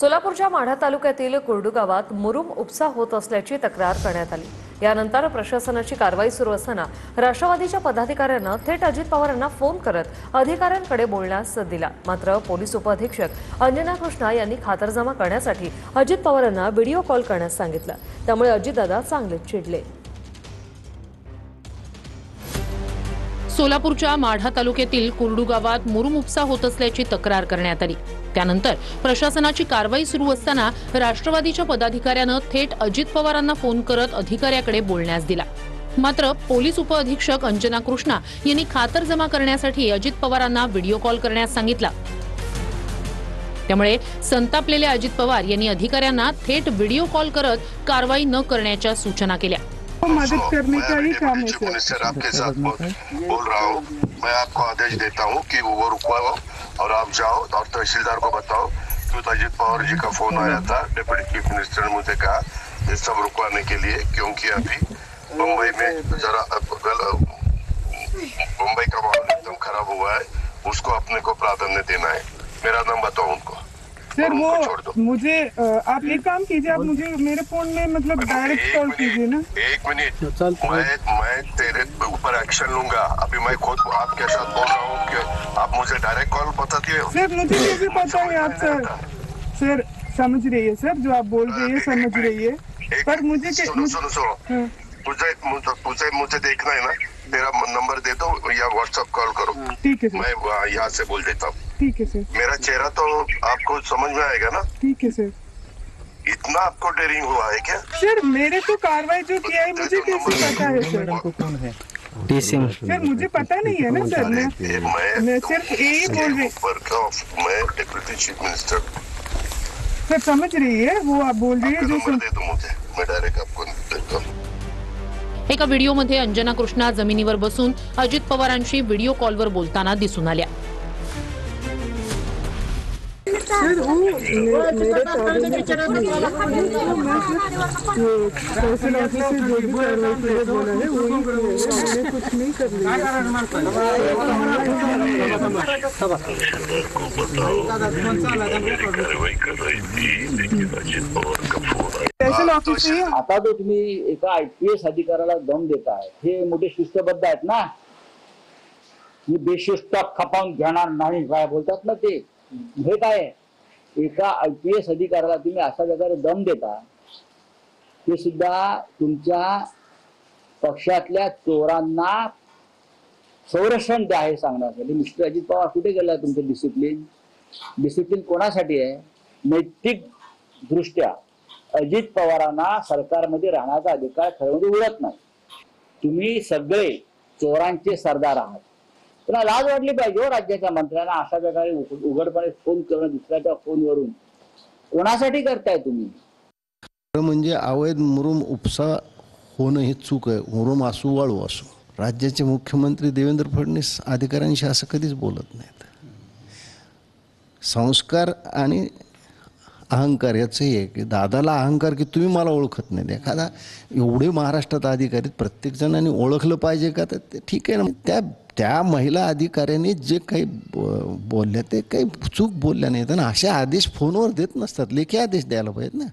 सोलापूरच्या माढा तालुक्यातील कुर्डू गावात मुरुम उपसा होत असल्याची तक्रार करण्यात आली। यानंतर प्रशासनाची कारवाई सुरू असताना राष्ट्रवादीच्या पदाधिकाऱ्यांना थेट अजित पवारांना फोन करत अधिकाऱ्यांकडे बोलण्यास दिला। मात्र पोलीस उपअधीक्षक अंजना कृष्णा यांनी खातरजमा करण्यासाठी अजित पवारांना व्हिडिओ कॉल करण्यास सांगितलं। त्यामुळे अजितदादा चांगलेच चिडले। सोलापूरच्या माढा तालुक्यातील कुर्डू गावात मुरुम उपसा होत असल्याची तक्रार करण्यात आली। त्यानंतर प्रशासनाची कारवाई सुरू असताना राष्ट्रवादीच्या पदाधिकाऱ्यानं थेट अजित पवारांना फोन करत अधिकाऱ्याकडे बोलण्यास दिला। मात्र पोलीस उपअधीक्षक अंजना कृष्णा यांनी खातरजमा करण्यासाठी अजित पवारांना व्हिडिओ कॉल करण्यास सांगितला। त्यामुळे संतापलेले अजित पवार यांनी अधिकाऱ्यांना थेट व्हिडिओ कॉल करत कारवाई न करण्याच्या सूचना केल्या। मदद करने का ही काम है सर। मिनिस्टर आपके साथ बोल रहा हूँ। मैं आपको आदेश देता हूँ कि वो रुकवाओ और आप जाओ और तहसीलदार को बताओ कि अजित पवार जी का फोन आया था। डिप्टी चीफ मिनिस्टर ने मुझे कहा ये सब रुकवाने के लिए, क्योंकि अभी मुंबई में जरा मुंबई का माहौल एकदम खराब हुआ है, उसको अपने को प्राधान्य देना है। मेरा नाम बताओ उनको सर। वो मुझे आप एक काम कीजिए, आप मुझे मेरे फोन में मतलब डायरेक्ट कॉल कीजिए ना। एक मिनट, मैं तेरे ऊपर एक्शन लूंगा। अभी मैं खुद आपके साथ बोल रहा हूँ कि आप मुझे डायरेक्ट कॉल बताती हो। सर मुझे कैसे पता है आप सर समझ रही है सर, जो आप बोल रही है समझ रही है, पर मुझे सुनो मुझे देखना है ना। मेरा नंबर दे दो या व्हाट्सएप कॉल करो। ठीक है सर, मैं यहाँ से बोल देता हूँ। ठीक है सर। मेरा चेहरा तो आपको समझ में आएगा ना। ठीक है सर। इतना आपको डेयरिंग हुआ है क्या? सर मेरे को कार्रवाई जो किया है मुझे कैसे पता है सर? कौन है? सर मुझे पता नहीं है ना सर। मैं सिर्फ यही बोल रही। मैं डिप्टी चीफ मिनिस्टर। सर समझ रही है वो आप बोल रही है जो नंबर दे दो मुझे, मैं डायरेक्ट आपको देता हूँ। एका व्हिडिओमध्ये अंजना कृष्णा जमिनीवर बसून अजित पवारांशी व्हिडिओ कॉलवर बोलताना दिसून आल्या। सर वो मेरे तहसील ऑफिस से जो भी कार्रवाई के लिए बोला है वही मैंने कुछ नहीं कर तहसील ऑफिस से। आता तो तुम्ही एका IPS अधिकाऱ्याला दम देताय, हे मोठे शिस्तबद्ध आहेत ना। मी बेशिस्त खपावून घेणार नाही काय बोलतात ना ते, हे काय एका IPS अधिकाऱ्याला तुम्ही अशा प्रकारे दम देता, ते सुद्धा तुमच्या पक्षातल्या चोरांना संरक्षण द्या हे सांगण्यासाठी। मिस्टर अजित पवार कुठे गेलाय तुमचं डिसिप्लिन कोणासाठी आहे? नैतिक दृष्ट्या अजित पवारांना सरकारमध्ये राहण्याचा अधिकार खरं उरत नाही। तुम्ही सगळे चोरांचे सरदार आहात। तुला लाज वाटली पाहिजे हो राज्याच्या मंत्र्यांना अशा प्रकारे उघडपणे फोन करणं, दुसऱ्याच्या फोनवरून कोणासाठी करताय तुम्ही? म्हणजे अवैध मुरुम उपसा होणं ही चूक आहे। मुरुम असू वाळू असू, राज्याचे मुख्यमंत्री देवेंद्र फडणवीस अधिकाऱ्यांशी असं कधीच बोलत नाहीत। संस्कार आणि अहंकार याचं हे की दादाला अहंकार की तुम्ही मला ओळखत नाही। एखादा एवढे महाराष्ट्रात अधिकारी प्रत्येक जणांनी ओळखलं पाहिजे का? तर ते ठीक आहे ना। त्या महिला अधिकाऱ्यांनी जे काही बोलल्या ते काही चूक बोलल्या नाहीत आणि असे आदेश फोनवर देत नसतात, लेखी आदेश द्यायला पाहिजेत ना।